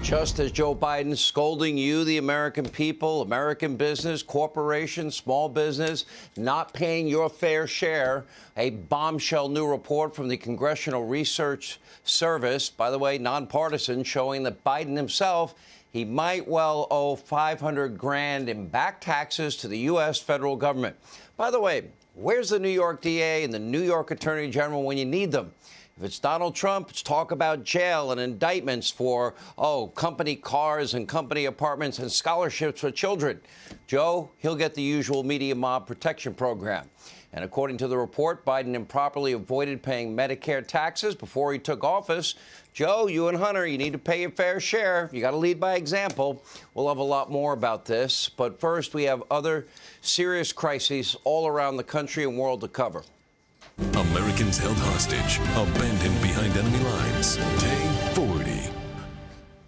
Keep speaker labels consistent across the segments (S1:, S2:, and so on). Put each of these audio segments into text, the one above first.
S1: Just as Joe Biden's scolding you, the American people, American business, corporations, small business, not paying your fair share, a bombshell new report from the Congressional Research Service, by the way, nonpartisan, showing that Biden himself, he might well owe $500,000 in back taxes to the U.S. federal government. By the way, where's the New York DA and the New York Attorney General when you need them? If it's Donald Trump, it's talk about jail and indictments for, company cars and company apartments and scholarships for children. Joe, he'll get the usual media mob protection program. And according to the report, Biden improperly avoided paying Medicare taxes before he took office. Joe, you and Hunter, you need to pay your fair share. You got to lead by example. We'll have a lot more about this. But first, we have other serious crises all around the country and world to cover.
S2: Americans held hostage, abandoned behind enemy lines. Day 40.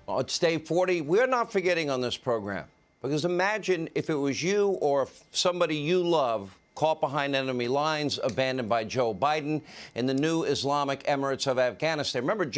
S1: Well, it's day 40. We're not forgetting on this program, because imagine if it was you or somebody you love caught behind enemy lines, abandoned by Joe Biden in the new Islamic Emirates of Afghanistan. Remember,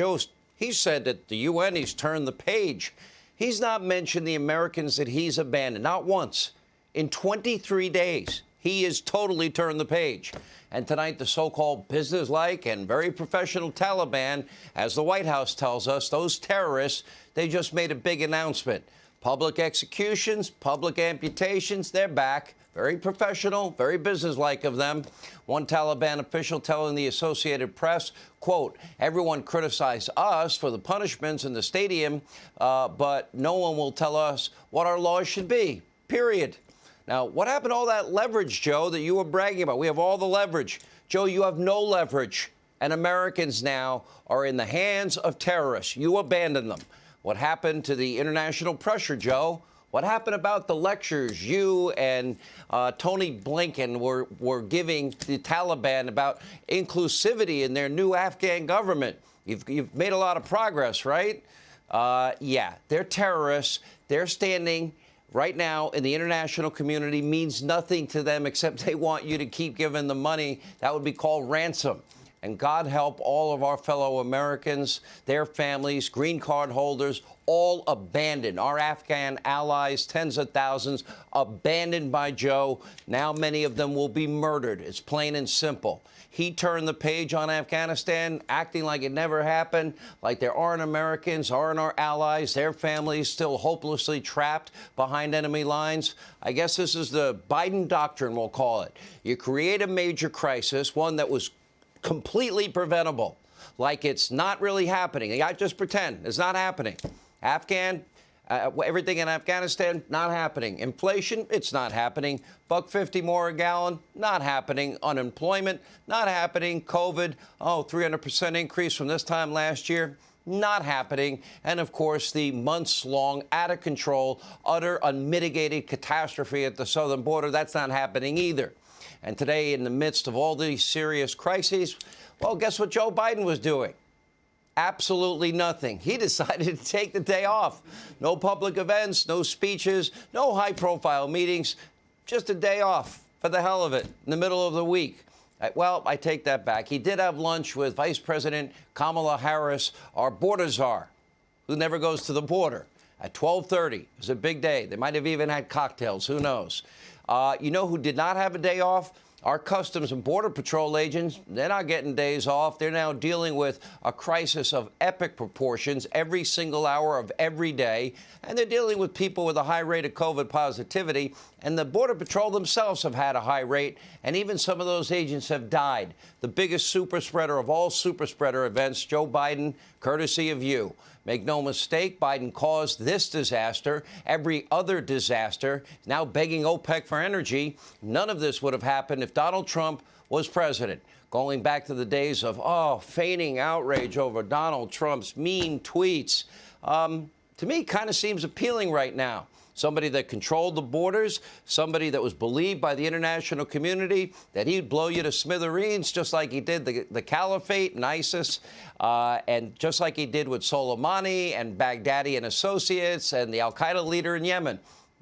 S1: he said that the UN, he's turned the page. He's not mentioned the Americans that he's abandoned, not once. In 23 days, he has totally turned the page. And tonight, the so-called businesslike and very professional Taliban, as the White House tells us, those terrorists, they just made a big announcement. Public executions, public amputations, they're back. Very professional, very businesslike of them. One Taliban official telling the Associated Press, quote, everyone criticized us for the punishments in the stadium, but no one will tell us what our laws should be, period. Now, what happened to all that leverage, Joe, that you were bragging about? We have all the leverage. Joe, you have no leverage. And Americans now are in the hands of terrorists. You abandoned them. What happened to the international pressure, Joe? What happened about the lectures you and Tony Blinken were giving the Taliban about inclusivity in their new Afghan government? You've made a lot of progress, right? Yeah, they're terrorists. They're standing right now in the international community, means nothing to them except they want you to keep giving them money. That would be called ransom. And God help all of our fellow Americans, their families, green card holders, all abandoned. Our Afghan allies, tens of thousands, abandoned by Joe. Now many of them will be murdered. It's plain and simple. He turned the page on Afghanistan, acting like it never happened, like there aren't Americans, aren't our allies, their families still hopelessly trapped behind enemy lines. I guess this is the Biden doctrine, we'll call it. You create a major crisis, one that was completely preventable, like it's not really happening. I just pretend it's not happening. Everything in Afghanistan, not happening. Inflation, it's not happening. $1.50 more a gallon, not happening. Unemployment, not happening. COVID, 300% increase from this time last year, not happening. And, of course, the months-long, out-of-control, utter, unmitigated catastrophe at the southern border, that's not happening either. And today, in the midst of all these serious crises, well, guess what Joe Biden was doing? Absolutely nothing. He decided to take the day off. No public events, no speeches, no high-profile meetings, just a day off for the hell of it in the middle of the week. Well, I take that back. He did have lunch with Vice President Kamala Harris, our border czar, who never goes to the border, at 12:30. It was a big day. They might have even had cocktails. Who knows? You know who did not have a day off? Our Customs and Border Patrol agents. They're not getting days off. They're now dealing with a crisis of epic proportions every single hour of every day. And they're dealing with people with a high rate of COVID positivity. And the Border Patrol themselves have had a high rate. And even some of those agents have died. The biggest super spreader of all super spreader events, Joe Biden, courtesy of you. Make no mistake, Biden caused this disaster, every other disaster, now begging OPEC for energy. None of this would have happened if Donald Trump was president. Going back to the days of, feigning outrage over Donald Trump's mean tweets, to me, kind of seems appealing right now. Somebody that controlled the borders, somebody that was believed by the international community that he'd blow you to smithereens, just like he did the Caliphate and ISIS, and just like he did with Soleimani and Baghdadi and associates and the al-Qaeda leader in Yemen.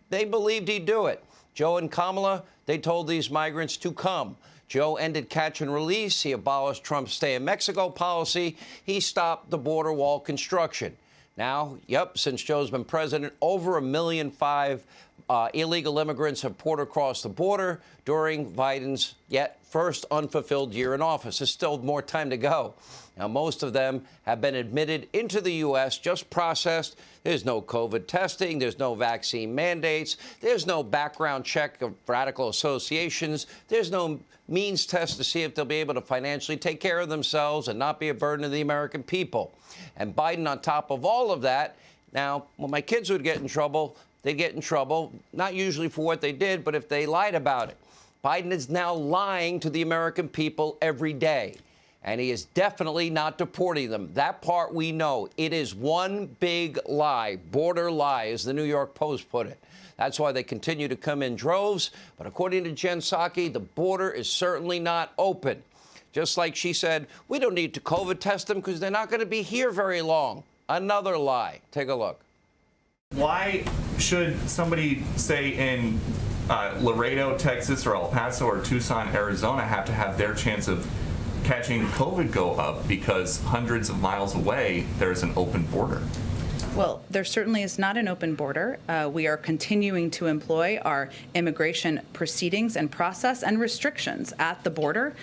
S1: They believed he'd do it. Joe and Kamala, they told these migrants to come. Joe ended catch and release. He abolished Trump's stay in Mexico policy. He stopped the border wall construction. Now, yep, since Joe's been president, over 1.5 million illegal immigrants have poured across the border during Biden's yet first unfulfilled year in office. There's still more time to go. Now, most of them have been admitted into the U.S., just processed. There's no COVID testing. There's no vaccine mandates. There's no background check of radical associations. There's no means test to see if they'll be able to financially take care of themselves and not be a burden to the American people. And Biden, on top of all of that, now, when my kids would get in trouble, they'd get in trouble, not usually for what they did, but if they lied about it. Biden is now lying to the American people every day. And he is definitely not deporting them. That part we know. It is one big lie, border lie, as the New York Post put it. That's why they continue to come in droves. But according to Jen Psaki, the border is certainly not open. Just like she said, we don't need to COVID test them because they're not going to be here very long. Another lie. Take a look.
S3: Why should somebody, say, in Laredo, Texas, or El Paso, or Tucson, Arizona, have to have their chance of catching COVID go up because hundreds of miles away there's an open border?
S4: Well, there certainly is not an open border. We are continuing to employ our immigration proceedings and process and restrictions at the border.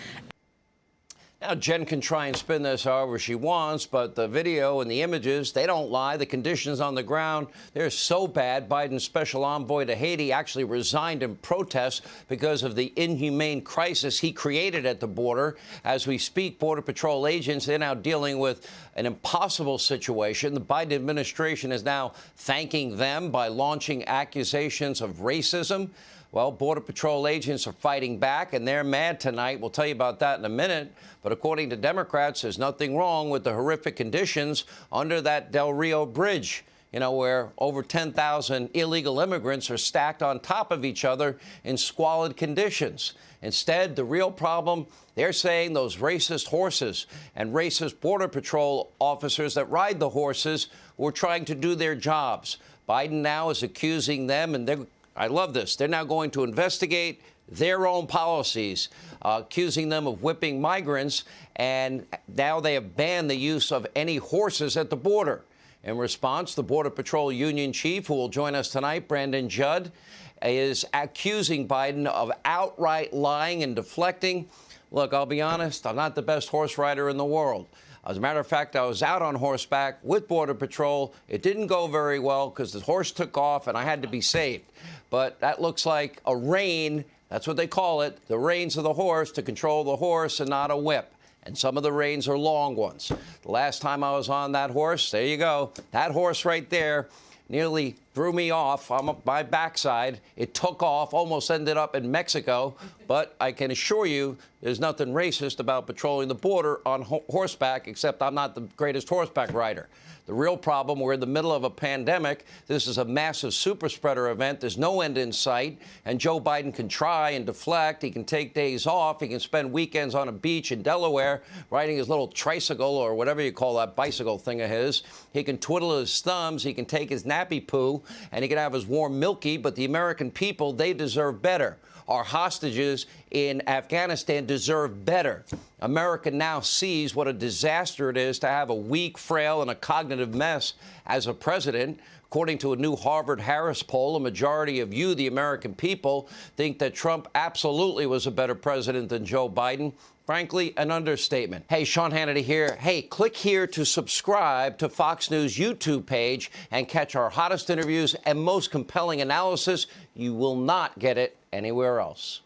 S1: Now, Jen can try and spin this however she wants, but the video and the images, they don't lie. The conditions on the ground, they're so bad. Biden's special envoy to Haiti actually resigned in protest because of the inhumane crisis he created at the border. As we speak, Border Patrol agents, they're now dealing with an impossible situation. The Biden administration is now thanking them by launching accusations of racism. Well, Border Patrol agents are fighting back, and they're mad tonight. We'll tell you about that in a minute. But according to Democrats, there's nothing wrong with the horrific conditions under that Del Rio Bridge, you know, where over 10,000 illegal immigrants are stacked on top of each other in squalid conditions. Instead, the real problem, they're saying those racist horses and racist Border Patrol officers that ride the horses were trying to do their jobs. Biden now is accusing them, and I love this. They're now going to investigate their own policies, accusing them of whipping migrants, and now they have banned the use of any horses at the border. In response, the Border Patrol Union Chief, who will join us tonight, Brandon Judd, is accusing Biden of outright lying and deflecting. Look, I'll be honest, I'm not the best horse rider in the world. As a matter of fact, I was out on horseback with Border Patrol. It didn't go very well because the horse took off and I had to be saved. But that looks like a rein. That's what they call it, the reins of the horse, to control the horse and not a whip. And some of the reins are long ones. The last time I was on that horse, there you go, that horse right there nearly threw me off on my backside. It took off, almost ended up in Mexico. But I can assure you there's nothing racist about patrolling the border on horseback, except I'm not the greatest horseback rider. The real problem, we're in the middle of a pandemic. This is a massive super spreader event. There's no end in sight. And Joe Biden can try and deflect. He can take days off. He can spend weekends on a beach in Delaware riding his little tricycle or whatever you call that bicycle thing of his. He can twiddle his thumbs. He can take his nappy poo. And he can have his warm milky. But the American people, they deserve better. Our hostages in Afghanistan deserve better. America now sees what a disaster it is to have a weak, frail, and a cognitive mess as a president. According to a new Harvard-Harris poll, a majority of you, the American people, think that Trump absolutely was a better president than Joe Biden. Frankly, an understatement. Hey, Sean Hannity here. Hey, click here to subscribe to Fox News YouTube page and catch our hottest interviews and most compelling analysis. You will not get it anywhere else.